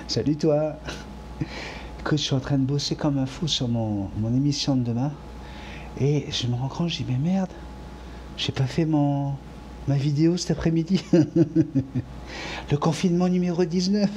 Salut toi. Écoute, je suis en train de bosser comme un fou sur mon émission de demain. Et je me rends compte, je dis, mais merde, j'ai pas fait ma vidéo cet après-midi. Le confinement numéro 19.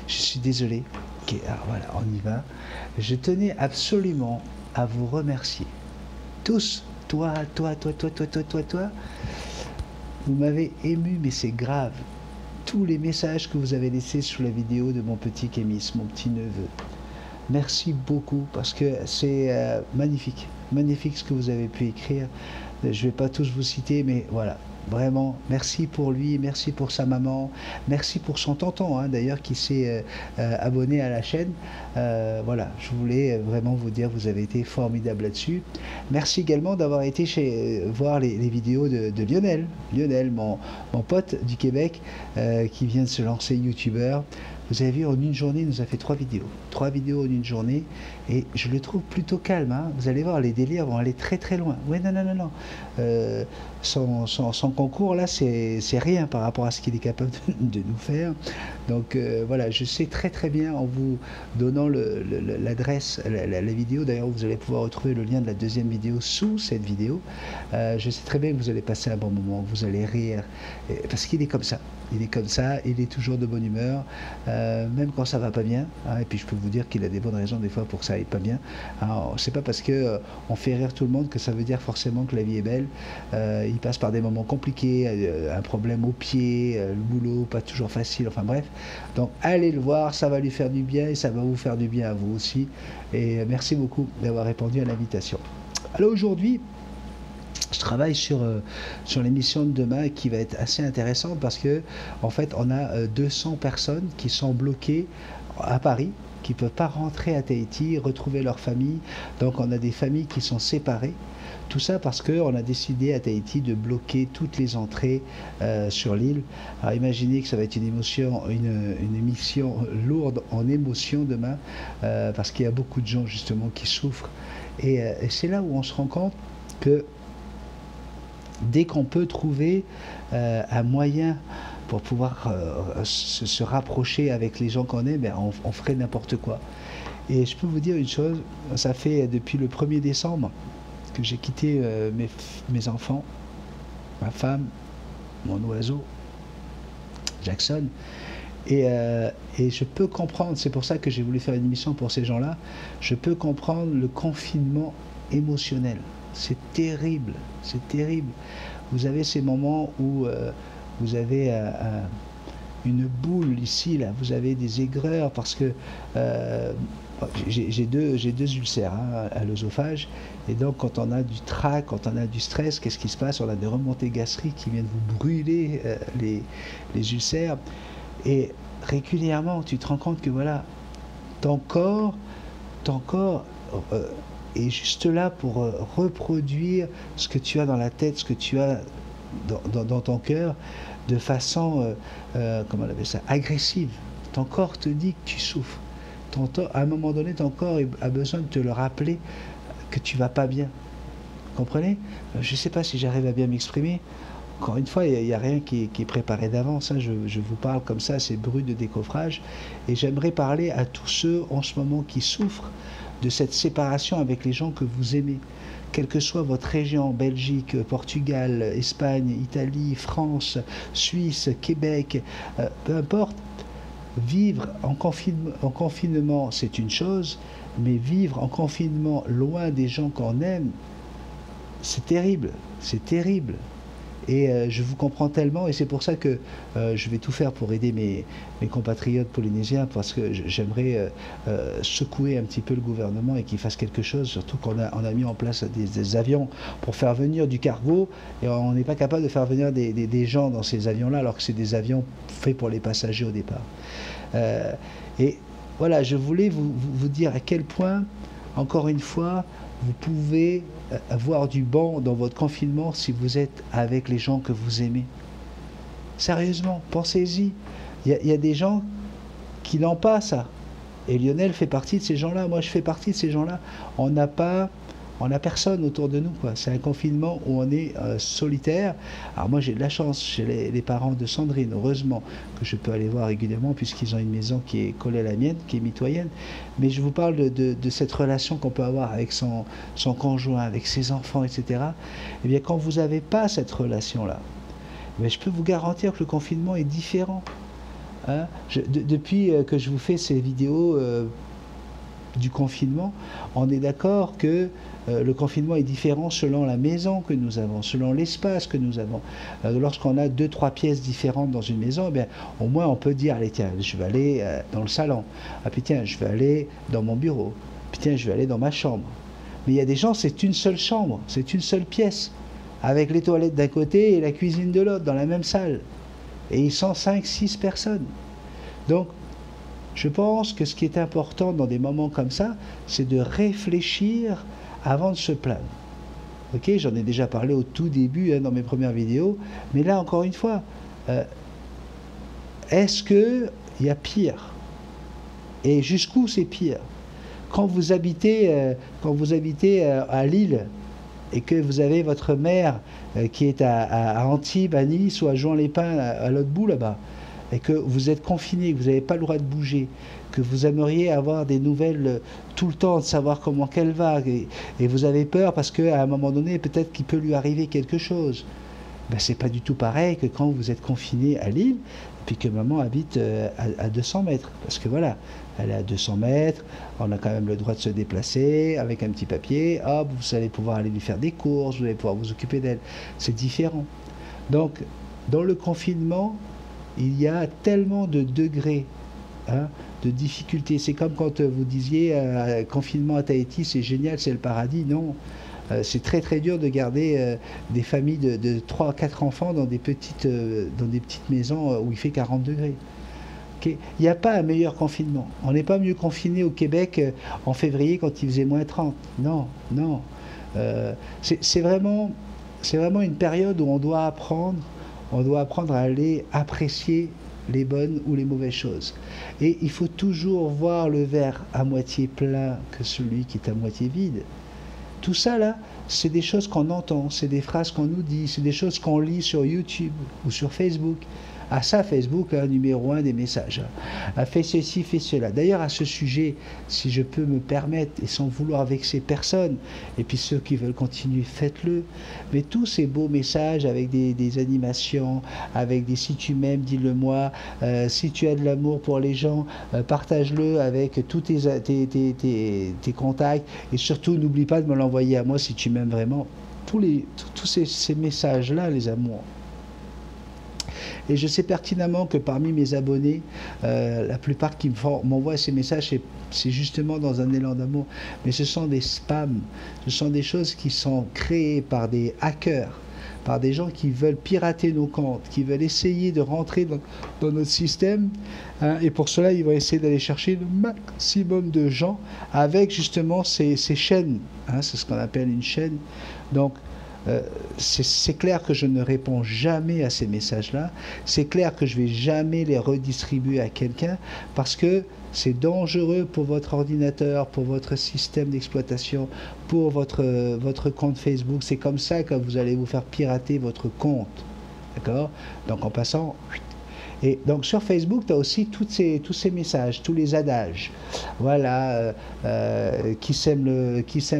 Je suis désolé. Ok, alors voilà, on y va. Je tenais absolument à vous remercier. Tous. Toi. Vous m'avez ému, mais c'est grave. Tous les messages que vous avez laissés sous la vidéo de mon petit Kémis, mon petit neveu. Merci beaucoup parce que c'est magnifique. Magnifique ce que vous avez pu écrire. Je ne vais pas tous vous citer, mais voilà. Vraiment, merci pour lui, merci pour sa maman, merci pour son tonton, hein, d'ailleurs, qui s'est abonné à la chaîne. Voilà, je voulais vraiment vous dire, vous avez été formidable là-dessus. Merci également d'avoir été voir les vidéos de Lionel. Lionel, mon pote du Québec, qui vient de se lancer youtubeur. Vous avez vu, en une journée, il nous a fait 3 vidéos. 3 vidéos en une journée. Et je le trouve plutôt calme. Hein. Vous allez voir, les délires vont aller très très loin. Ouais, non. Son concours, là, c'est rien par rapport à ce qu'il est capable de nous faire. Donc voilà, je sais très très bien, en vous donnant l'adresse, la vidéo. D'ailleurs, vous allez pouvoir retrouver le lien de la deuxième vidéo sous cette vidéo. Je sais très bien que vous allez passer un bon moment, que vous allez rire. Parce qu'il est comme ça. Il est comme ça, il est toujours de bonne humeur, même quand ça va pas bien. Hein, et puis je peux vous dire qu'il a des bonnes raisons des fois pour que ça aille pas bien. Alors, c'est pas parce que on fait rire tout le monde que ça veut dire forcément que la vie est belle. Il passe par des moments compliqués, un problème au pied, le boulot pas toujours facile. Enfin bref. Donc allez le voir, ça va lui faire du bien et ça va vous faire du bien à vous aussi. Et merci beaucoup d'avoir répondu à l'invitation. Alors aujourd'hui, je travaille sur l'émission de demain qui va être assez intéressante parce que en fait on a 200 personnes qui sont bloquées à Paris, qui ne peuvent pas rentrer à Tahiti, retrouver leur famille. Donc on a des familles qui sont séparées. Tout ça parce qu'on a décidé à Tahiti de bloquer toutes les entrées sur l'île. Alors imaginez que ça va être une émission lourde en émotions demain parce qu'il y a beaucoup de gens justement qui souffrent. Et c'est là où on se rend compte que dès qu'on peut trouver un moyen pour pouvoir se rapprocher avec les gens qu'on aime, ben on ferait n'importe quoi. Et je peux vous dire une chose, ça fait depuis le 1er décembre que j'ai quitté mes enfants, ma femme, mon oiseau, Jackson. Et je peux comprendre, c'est pour ça que j'ai voulu faire une émission pour ces gens-là, je peux comprendre le confinement émotionnel. C'est terrible, c'est terrible. Vous avez ces moments où vous avez une boule ici, là, vous avez des aigreurs parce que j'ai deux ulcères hein, à l'œsophage. Et donc quand on a du trac, quand on a du stress, qu'est-ce qui se passe? On a des remontées gastriques qui viennent vous brûler les ulcères. Et régulièrement, tu te rends compte que voilà, ton corps est juste là pour reproduire ce que tu as dans la tête, ce que tu as dans ton cœur, de façon, comment on appelle ça, agressive. Ton corps te dit que tu souffres. À un moment donné, ton corps a besoin de te le rappeler que tu vas pas bien. Vous comprenez? Je ne sais pas si j'arrive à bien m'exprimer. Encore une fois, il n'y a rien qui est préparé d'avance. Hein. Je vous parle comme ça, c'est brut de décoffrage. Et j'aimerais parler à tous ceux en ce moment qui souffrent de cette séparation avec les gens que vous aimez. Quelle que soit votre région, Belgique, Portugal, Espagne, Italie, France, Suisse, Québec, peu importe, vivre en confinement, c'est une chose, mais vivre en confinement loin des gens qu'on aime, c'est terrible, c'est terrible. Et je vous comprends tellement, et c'est pour ça que je vais tout faire pour aider mes compatriotes polynésiens, parce que j'aimerais secouer un petit peu le gouvernement et qu'il fasse quelque chose, surtout qu'on a mis en place des avions pour faire venir du cargo, et on n'est pas capable de faire venir des gens dans ces avions-là, alors que c'est des avions faits pour les passagers au départ. Et voilà, je voulais vous dire à quel point, encore une fois, vous pouvez avoir du bon dans votre confinement si vous êtes avec les gens que vous aimez. Sérieusement, pensez-y. Il y a des gens qui n'ont pas ça. Et Lionel fait partie de ces gens-là. Moi, je fais partie de ces gens-là. On n'a pas On n'a personne autour de nous, quoi. C'est un confinement où on est solitaire. Alors moi, j'ai de la chance chez les parents de Sandrine, heureusement, que je peux aller voir régulièrement, puisqu'ils ont une maison qui est collée à la mienne, qui est mitoyenne. Mais je vous parle de cette relation qu'on peut avoir avec son conjoint, avec ses enfants, etc. Eh bien, quand vous n'avez pas cette relation-là, mais je peux vous garantir que le confinement est différent. Hein. Depuis que je vous fais ces vidéos du confinement, on est d'accord que le confinement est différent selon la maison que nous avons, selon l'espace que nous avons. Lorsqu'on a 2-3 pièces différentes dans une maison, eh bien, au moins on peut dire, allez tiens, je vais aller dans le salon, ah puis tiens, je vais aller dans mon bureau, puis tiens, je vais aller dans ma chambre. Mais il y a des gens, c'est une seule chambre, c'est une seule pièce, avec les toilettes d'un côté et la cuisine de l'autre, dans la même salle. Et ils sont 5-6 personnes. Donc, je pense que ce qui est important dans des moments comme ça, c'est de réfléchir avant de se plaindre. Ok, j'en ai déjà parlé au tout début dans mes premières vidéos, mais là, encore une fois, est-ce qu'il y a pire? Et jusqu'où c'est pire? Quand vous habitez à Lille, et que vous avez votre mère qui est à Antibes, à Nice ou à Juan-les-Pins, à l'autre bout là-bas, et que vous êtes confiné, que vous n'avez pas le droit de bouger, que vous aimeriez avoir des nouvelles tout le temps, de savoir comment qu'elle va, et vous avez peur parce qu'à un moment donné, peut-être qu'il peut lui arriver quelque chose. Ben, c'est pas du tout pareil que quand vous êtes confiné à Lille, puis que maman habite à 200 mètres. Parce que voilà, elle est à 200 mètres, on a quand même le droit de se déplacer avec un petit papier, hop, vous allez pouvoir aller lui faire des courses, vous allez pouvoir vous occuper d'elle. C'est différent. Donc, dans le confinement, il y a tellement de degrés de difficultés. C'est comme quand vous disiez confinement à Tahiti, c'est génial, c'est le paradis. Non. C'est très très dur de garder des familles de 3 à 4 enfants dans des petites maisons où il fait 40 degrés. Okay. Il n'y a pas un meilleur confinement. On n'est pas mieux confiné au Québec en février quand il faisait moins 30. Non, non. C'est vraiment une période où on doit apprendre à aller apprécier les bonnes ou les mauvaises choses. Et il faut toujours voir le verre à moitié plein que celui qui est à moitié vide. Tout ça, là, c'est des choses qu'on entend, c'est des phrases qu'on nous dit, c'est des choses qu'on lit sur YouTube ou sur Facebook. Ah ça, Facebook, numéro 1 des messages. Fais ceci, fais cela. D'ailleurs, à ce sujet, si je peux me permettre, et sans vouloir vexer personne, et puis ceux qui veulent continuer, faites-le. Mais tous ces beaux messages avec des animations, avec des si tu m'aimes, dis-le-moi, si tu as de l'amour pour les gens, partage-le avec tous tes contacts, et surtout, n'oublie pas de me l'envoyer à moi si tu m'aimes vraiment. Tous ces messages-là, les amours. Et je sais pertinemment que parmi mes abonnés, la plupart qui m'envoient ces messages, c'est justement dans un élan d'amour. Mais ce sont des spams, ce sont des choses qui sont créées par des hackers, par des gens qui veulent pirater nos comptes, qui veulent essayer de rentrer dans notre système. Et pour cela, ils vont essayer d'aller chercher le maximum de gens avec justement ces chaînes. C'est ce qu'on appelle une chaîne. Donc, c'est clair que je ne réponds jamais à ces messages-là. C'est clair que je ne vais jamais les redistribuer à quelqu'un parce que c'est dangereux pour votre ordinateur, pour votre système d'exploitation, pour votre compte Facebook. C'est comme ça que vous allez vous faire pirater votre compte. D'accord? Donc en passant... Et donc sur Facebook, tu as aussi tous ces messages, tous les adages. Voilà, qui sème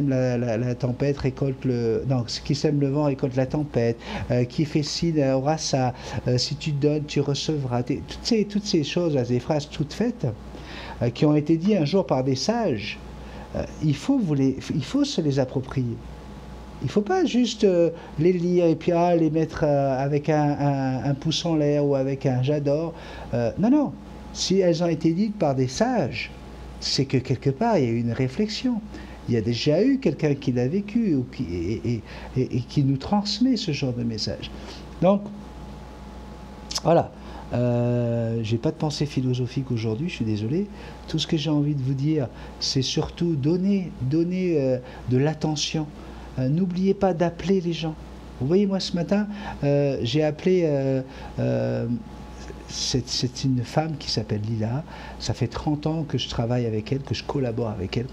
la tempête récolte le... Non, qui sème le vent récolte la tempête. Qui fait ci aura ça. Si tu donnes, tu recevras. Toutes ces choses, ces phrases toutes faites, qui ont été dites un jour par des sages, il faut se les approprier. Il ne faut pas juste les lire et puis les mettre avec un pouce en l'air ou avec un j'adore. Non, non. Si elles ont été dites par des sages, c'est que quelque part, il y a eu une réflexion. Il y a déjà eu quelqu'un qui l'a vécu et qui nous transmet ce genre de message. Donc, voilà. J'ai pas de pensée philosophique aujourd'hui, je suis désolé. Tout ce que j'ai envie de vous dire, c'est surtout donner de l'attention. N'oubliez pas d'appeler les gens. Vous voyez, moi ce matin, j'ai appelé c'est une femme qui s'appelle Lila. Ça fait 30 ans que je travaille avec elle, que je collabore avec elle.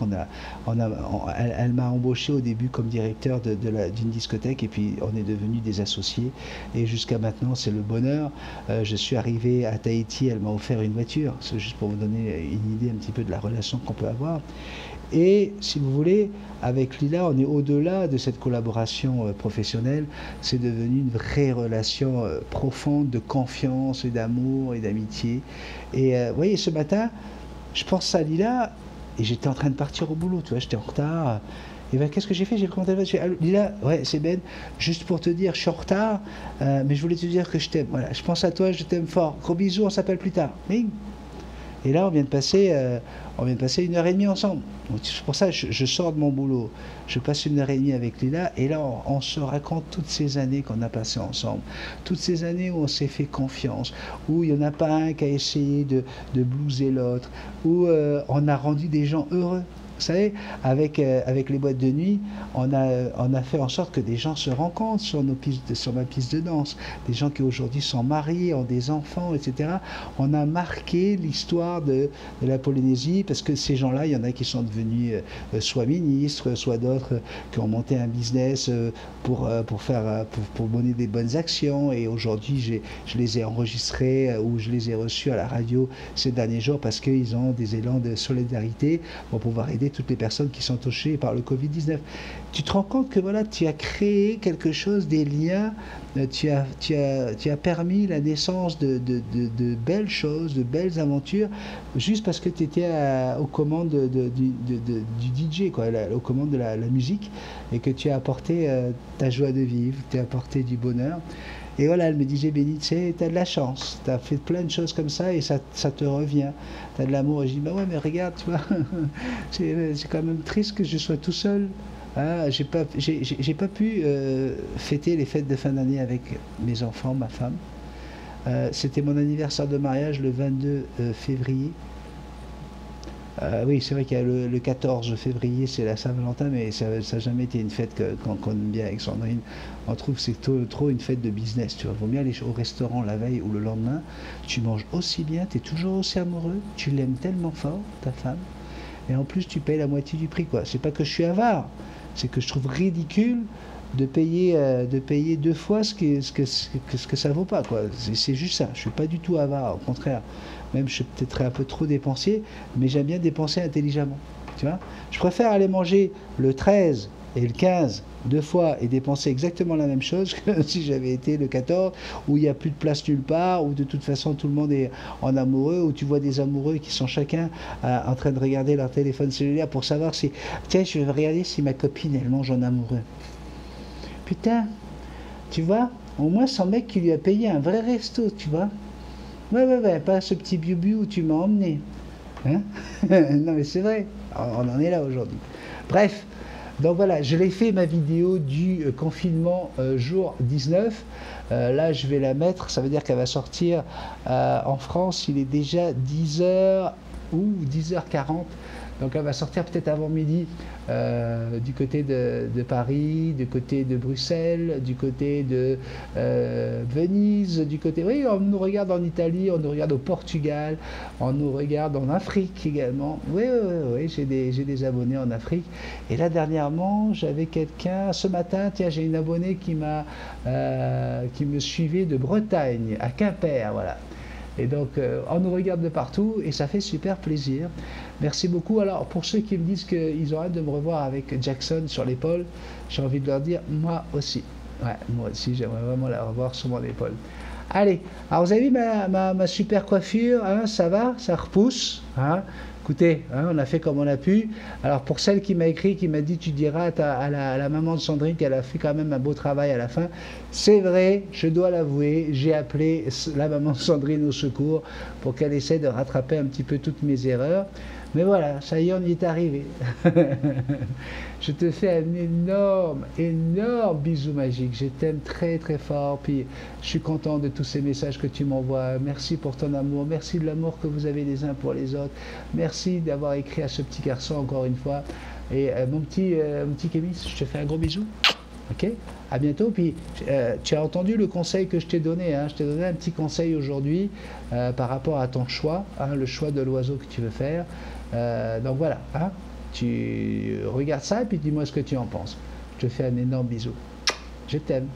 Elle m'a embauché au début comme directeur d'une discothèque et puis on est devenus des associés. Et jusqu'à maintenant, c'est le bonheur. Je suis arrivé à Tahiti, elle m'a offert une voiture. C'est juste pour vous donner une idée un petit peu de la relation qu'on peut avoir. Et si vous voulez, avec Lila, on est au-delà de cette collaboration professionnelle. C'est devenu une vraie relation profonde de confiance et d'amour et d'amitié. Et vous voyez, ce matin, je pense à Lila et j'étais en train de partir au boulot, tu vois, j'étais en retard. Et ben, qu'est-ce que j'ai fait? J'ai commenté, Lila, ouais, c'est Ben, juste pour te dire, je suis en retard, mais je voulais te dire que je t'aime. Voilà, je pense à toi, je t'aime fort. Gros bisous, on s'appelle plus tard. Bing. Et là, on vient de passer 1h30 ensemble. C'est pour ça que je sors de mon boulot. Je passe 1h30 avec Lila. Et là, on se raconte toutes ces années qu'on a passées ensemble. Toutes ces années où on s'est fait confiance. Où il n'y en a pas un qui a essayé de blouser l'autre. Où on a rendu des gens heureux. Vous savez, avec les boîtes de nuit, on a fait en sorte que des gens se rencontrent sur ma piste de danse. Des gens qui aujourd'hui sont mariés, ont des enfants, etc. On a marqué l'histoire de la Polynésie parce que ces gens-là, il y en a qui sont devenus soit ministres, soit d'autres qui ont monté un business pour mener des bonnes actions. Et aujourd'hui, je les ai enregistrés ou je les ai reçus à la radio ces derniers jours parce qu'ils ont des élans de solidarité pour pouvoir aider toutes les personnes qui sont touchées par le Covid-19. Tu te rends compte que voilà, tu as créé quelque chose, des liens, tu as permis la naissance de belles choses, de belles aventures, juste parce que tu étais aux commandes du DJ, quoi, aux commandes de la musique, et que tu as apporté ta joie de vivre, tu as apporté du bonheur. Et voilà, elle me disait, Béni, tu sais, t'as de la chance, t'as fait plein de choses comme ça et ça te revient. T'as de l'amour. Et je dis, bah ouais, mais regarde, tu vois, c'est quand même triste que je sois tout seul. Hein, j'ai pas pu fêter les fêtes de fin d'année avec mes enfants, ma femme. C'était mon anniversaire de mariage le 22 février. Oui, c'est vrai qu'il y a le 14 février, c'est la Saint-Valentin, mais ça n'a jamais été une fête qu'on aime bien avec Sandrine. On trouve que c'est trop une fête de business. Tu vois, vaut mieux aller au restaurant la veille ou le lendemain. Tu manges aussi bien, tu es toujours aussi amoureux, tu l'aimes tellement fort, ta femme, et en plus tu payes la moitié du prix, quoi. C'est pas que je suis avare, c'est que je trouve ridicule de payer 2 fois ce que ça vaut pas, quoi. C'est juste ça. Je suis pas du tout avare, au contraire. Même je suis peut-être un peu trop dépensier, mais j'aime bien dépenser intelligemment. Tu vois, je préfère aller manger le 13 et le 15 2 fois et dépenser exactement la même chose que si j'avais été le 14 où il n'y a plus de place nulle part, où de toute façon tout le monde est en amoureux, où tu vois des amoureux qui sont chacun en train de regarder leur téléphone cellulaire pour savoir si, tiens, je vais regarder si ma copine elle mange en amoureux. Putain, tu vois, au moins son mec qui lui a payé un vrai resto, tu vois. Ouais, pas ce petit biou où tu m'as emmené. Hein. Non mais c'est vrai, on en est là aujourd'hui. Bref, donc voilà, je l'ai fait ma vidéo du confinement jour 19. Là je vais la mettre, ça veut dire qu'elle va sortir en France, il est déjà 10h ou 10h40. Donc elle va sortir peut-être avant midi du côté de Paris, du côté de Bruxelles, du côté de Venise, du côté... Oui, on nous regarde en Italie, on nous regarde au Portugal, on nous regarde en Afrique également. Oui, j'ai des abonnés en Afrique. Et là, dernièrement, j'avais quelqu'un... Ce matin, tiens, j'ai une abonnée qui me suivait de Bretagne, à Quimper, voilà. Et donc, on nous regarde de partout et ça fait super plaisir. Merci beaucoup. Alors, pour ceux qui me disent qu'ils ont hâte de me revoir avec Jackson sur l'épaule, j'ai envie de leur dire, moi aussi. Ouais, moi aussi, j'aimerais vraiment la revoir sur mon épaule. Allez, alors vous avez vu ma super coiffure, hein, ça va, ça repousse, hein. Écoutez, hein, on a fait comme on a pu. Alors pour celle qui m'a écrit, qui m'a dit tu diras à la maman de Sandrine qu'elle a fait quand même un beau travail à la fin. C'est vrai, je dois l'avouer, j'ai appelé la maman de Sandrine au secours pour qu'elle essaie de rattraper un petit peu toutes mes erreurs. Mais voilà, ça y est, on y est arrivé. Je te fais un énorme bisou magique. Je t'aime très très fort. Puis je suis content de tous ces messages que tu m'envoies. Merci pour ton amour. Merci de l'amour que vous avez les uns pour les autres. Merci d'avoir écrit à ce petit garçon encore une fois. Et mon petit Kémis, je te fais un gros bisou. Ok? À bientôt. Puis, tu as entendu le conseil que je t'ai donné, hein. Je t'ai donné un petit conseil aujourd'hui par rapport à ton choix, hein, le choix de l'oiseau que tu veux faire. Donc voilà, hein. Tu regardes ça et puis dis-moi ce que tu en penses. Je te fais un énorme bisou. Je t'aime.